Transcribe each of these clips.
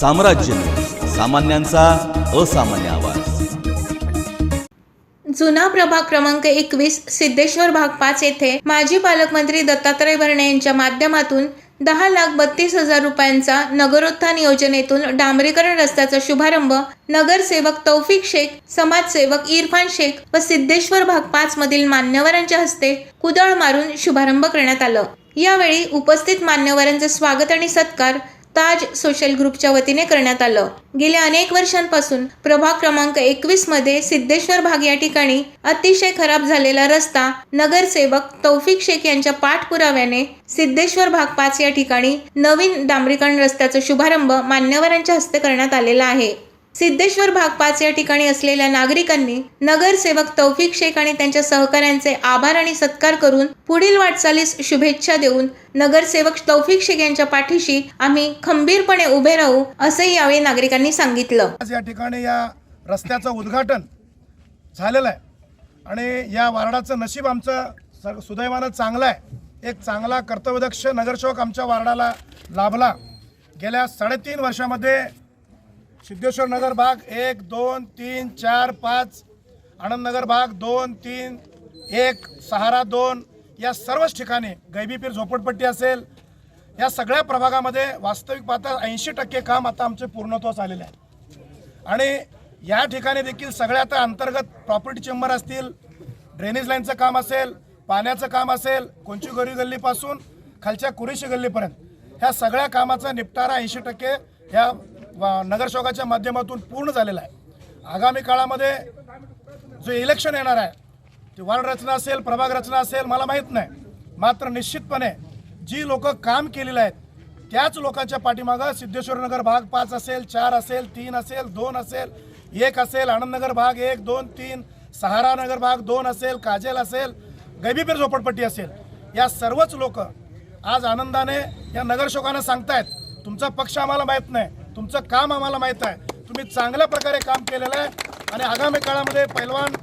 साम्राज्य न्यूज, सामान्यांचा असामान्य आवाज। जुना प्रभाग क्रमांक 21 सिद्धेश्वर भाग 5 येथे माजी पालकमंत्री दत्तात्रय भरणे यांच्या माध्यमातून 10,32,000 रुपयांचा नगरोत्थान योजनेतून डांबरीकरण रस्त्याचा शुभारंभ नगरसेवक तौफिक शेख, समाजसेवक इरफान शेख व सिद्धेश्वर भाग 5 मधील मान्यवरांच्या हस्ते कुदळ मारून शुभारंभ करण्यात आला। यावेळी उपस्थित मान्यवरांचे स्वागत आणि सत्कार ताज सोशल ग्रुपच्या वतीने करण्यात आलं। गेल्या अनेक वर्षांपासून प्रभाग क्रमांक 21 मध्ये सिद्धेश्वर भाग या ठिकाणी अतिशय खराब झालेला रस्ता नगरसेवक तौफिक शेख यांच्या पाठपुराव्याने सिद्धेश्वर भाग 5 या ठिकाणी नवीन डांबरीकरण रस्त्याचा शुभारंभ मान्यवरांच्या हस्ते करण्यात आलेला आहे। सिद्धेश्वर भाग 5 या ठिकाणी असलेल्या नागरिकांनी नगरसेवक तौफिक शेख आणि त्यांच्या सहकाऱ्यांचे आभार आणि सत्कार करून पुढील वाटचालीस शुभेच्छा देऊन नगरसेवक तौफिक शेख यांच्या पाठीशी आम्ही खंबीरपणे उभे राहू असे यावेळी नागरिकांनी सांगितलं। आज या ठिकाणी या रस्त्याचं उद्घाटन झालेलं आहे आणि या वार्डाचं नशीब आमचं सुदैवानं चांगलं आहे। एक चांगला कर्तव्यदक्ष नगरसेवक आमच्या वार्डाला लाभला। गेल्या 3.5 वर्षामध्ये सिद्धेश्वर नगर भाग 1, 2, 3, 4, 5, आनंद नगर भाग 2, 3, 1, सहारा 2 या सर्वच ठिकाणी गैबीपीर झोपडपट्टी असेल, या सगळ्या प्रभागामध्ये वास्तविक पाहता 80% काम आता आमचे पूर्णत्वास आलेले आहे। आणि या ठिकाणी देखील सगळ्या आता अंतर्गत प्रॉपर्टी चेंबर असतील, ड्रेनेज लाईनचं काम असेल, पाण्याचं काम असेल, कोणची गरी गल्लीपासून खालच्या कुरेशी गल्लीपर्यंत ह्या सगळ्या कामाचा निपटारा 80% ह्या नगरसेवकाच्या माध्यमातून पूर्ण झालेला आहे। आगामी काळामध्ये जो इलेक्शन येणार आहे ते वार्ड रचना असेल, प्रभाग रचना असेल, मला माहीत नाही, मात्र निश्चितपणे जी लोक काम केलेले आहेत त्याच लोकांच्या पाठीमागं सिद्धेश्वर नगर भाग 5 असेल, 4 असेल, 3 असेल, 2 असेल, 1 असेल, आनंद नगर भाग 1, 2, 3, सहारा नगर भाग 2 असेल, काजल असेल, गैबीपीर झोपडपट्टी असेल, या सर्वच लोक आज आनंदाने या नगरसेवकांना सांगतायत तुमचा पक्ष आम्हाला माहीत नाही, तुमचं काम आम्हाला माहीत आहे, तुम्ही चांगल्या प्रकारे काम केलेलं आहे आणि आगामी काळामध्ये पैलवान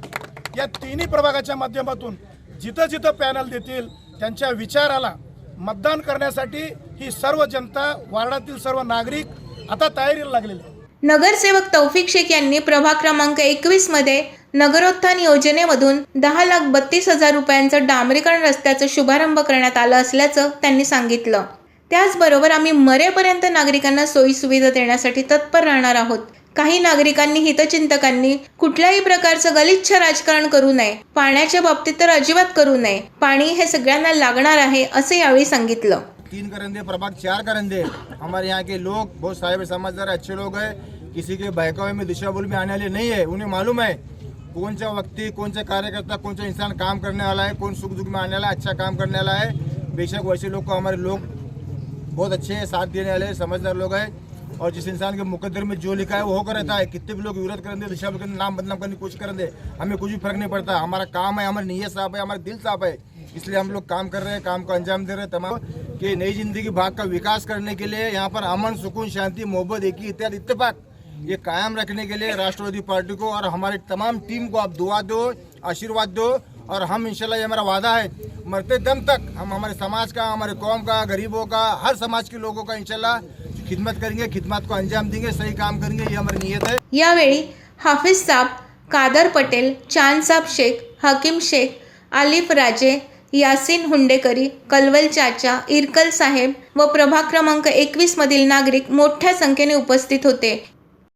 या तिन्ही प्रभागाच्या माध्यमातून जिथं जिथं पॅनल देतील त्यांच्या विचाराला मतदान करण्यासाठी ही सर्व जनता, वार्डातील सर्व नागरिक आता तयारीला लागलेले आहेत। नगरसेवक तौफिक शेख यांनी प्रभाग क्रमांक 21 मध्ये नगरोत्थान योजनेमधून 10,32,000 रुपयांचं डांबरीकरण रस्त्याचा शुभारंभ करण्यात आला असल्याचं त्यांनी सांगितलं। त्याचबरोबर आम्ही मरेपर्यंत नागरिकांना सोयी सुविधा देण्यासाठी तत्पर राहणार आहोत। काही नागरिकांनी, हितचिंतकांनी कुठल्याही प्रकारचं गलिच्छ राजकारण करू नये, पाण्याच्या बाबतीत तर अजिबात करू नये, पाणी हे सगळ्यांना लागणार आहे असे यावेळी सांगितलं। 3 करंदे प्रभाग 4 करंदे हमारे यहाँ के लोग बहुत साहिब समझदार अच्छे लोग हैं, किसी के बहकावे में दिशाभूल में आने वाले नहीं है। उन्हें मालूम है कौन सा व्यक्ति, कौन सा कार्यकर्ता, कौन सा इंसान काम करने वाला है, कौन सुख दुख में आने वाला है, अच्छा काम करने वाला है। बेशक वैसे लोग को हमारे लोग बहुत अच्छे हैं, साथ देने वाले समझदार लोग हैं और जिस इंसान के मुकद्दर में जो लिखा है वो होकर रहता है। कितने भी लोग विरोध करेंगे, दिशा के नाम बदनाम करने की कोशिश करेंगे, हमें कुछ भी फर्क नहीं पड़ता। हमारा काम है, हमारी नीयत साफ है, हमारा दिल साफ है, इसलिए हम लोग काम कर रहे हैं, काम को अंजाम दे रहे हैं तमाम कि नई जिंदगी भाग का विकास करने के लिए यहाँ पर अमन, सुकून, शांति, मोहब्बत, एक इत्यादि इत्तेफाक ये कायम रखने के लिए राष्ट्रवादी पार्टी को और हमारी तमाम टीम को आप दुआ दो, आशीर्वाद दो और हम इंशाल्लाह, ये हमारा वादा है, मरते दम तक हम हमारे समाज का, हमारे कौम का, गरीबों का, हर समाज के लोगों का इंशाल्लाह खिदमत करेंगे, खिदमत को अंजाम देंगे, सही काम करेंगे, ये हमारी नीयत है। यावेळी हाफिज साहब, कादर पटेल, चांद साहब शेख, हकीम शेख, आलिफ राजे, यासीन हुंडेकरी, कलवल चाचा, इरकल साहेब व प्रभाग क्रमांक 21 मधील नागरिक मोठ्या संख्येने उपस्थित होते।